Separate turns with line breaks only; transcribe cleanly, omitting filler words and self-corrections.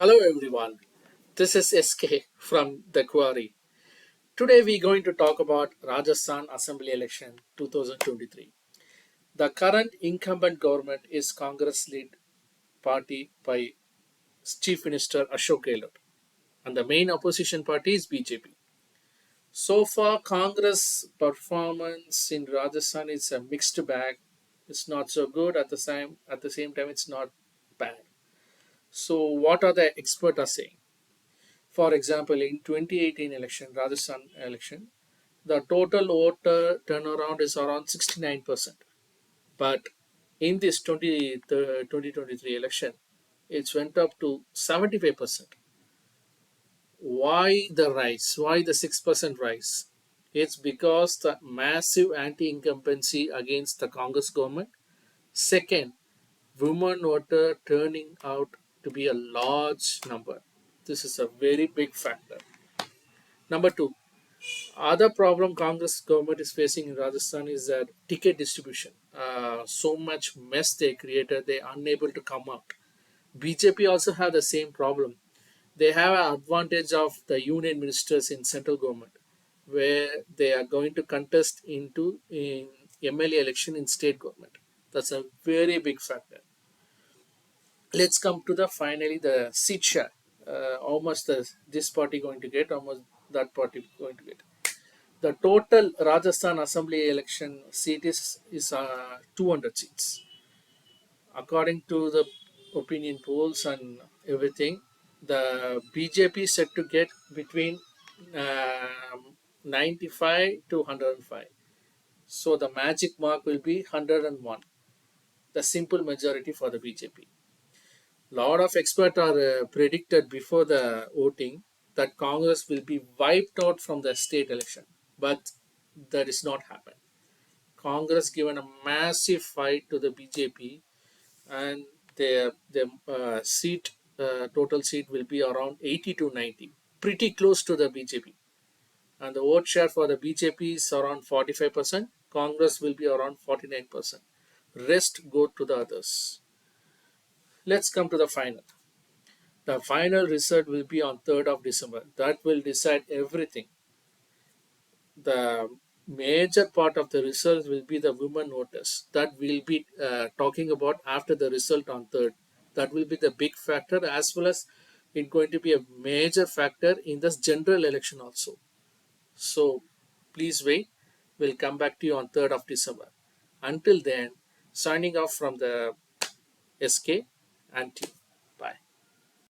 Hello everyone, this is SK from the Quarry. Today we're going to talk about Rajasthan Assembly Election 2023. The current incumbent government is Congress-led party by Chief Minister Ashok Gehlot, and the main opposition party is BJP. So far, Congress performance in Rajasthan is a mixed bag. It's not so good at the same time it's not bad. So what are the experts are saying? For example, in 2018 election, Rajasthan election, the total voter turnaround is around 69%. But in this 2023 election, it's went up to 75%. Why the rise? Why the 6% rise? It's because the massive anti-incumbency against the Congress government. Second, women voter turning out to be a large number. This is a very big factor. Number two, other problem Congress government is facing in Rajasthan is that ticket distribution. So much mess they created, they are unable to come out. BJP also have the same problem. They have an advantage of the union ministers in central government, where they are going to contest into in MLA election in state government. That's a very big factor. Let's come to the finally the seat share. How much this party going to get? How much that party going to get? The total Rajasthan Assembly election seat is 200 seats. According to the opinion polls and everything, the BJP is set to get between 95 to 105. So the magic mark will be 101, the simple majority for the BJP. Lot of experts are predicted before the voting that Congress will be wiped out from the state election, but that is not happened. Congress given a massive fight to the BJP, and their seat total seat will be around 80 to 90, pretty close to the BJP. And the vote share for the BJP is around 45%. Congress will be around 49%. Rest go to the others. Let's come to the final. The final result will be on 3rd of December. That will decide everything. The major part of the result will be the women voters that we'll be talking about after the result on 3rd. That will be the big factor, as well as it's going to be a major factor in this general election also. So please wait. We'll come back to you on 3rd of December. Until then, signing off from the SK and team.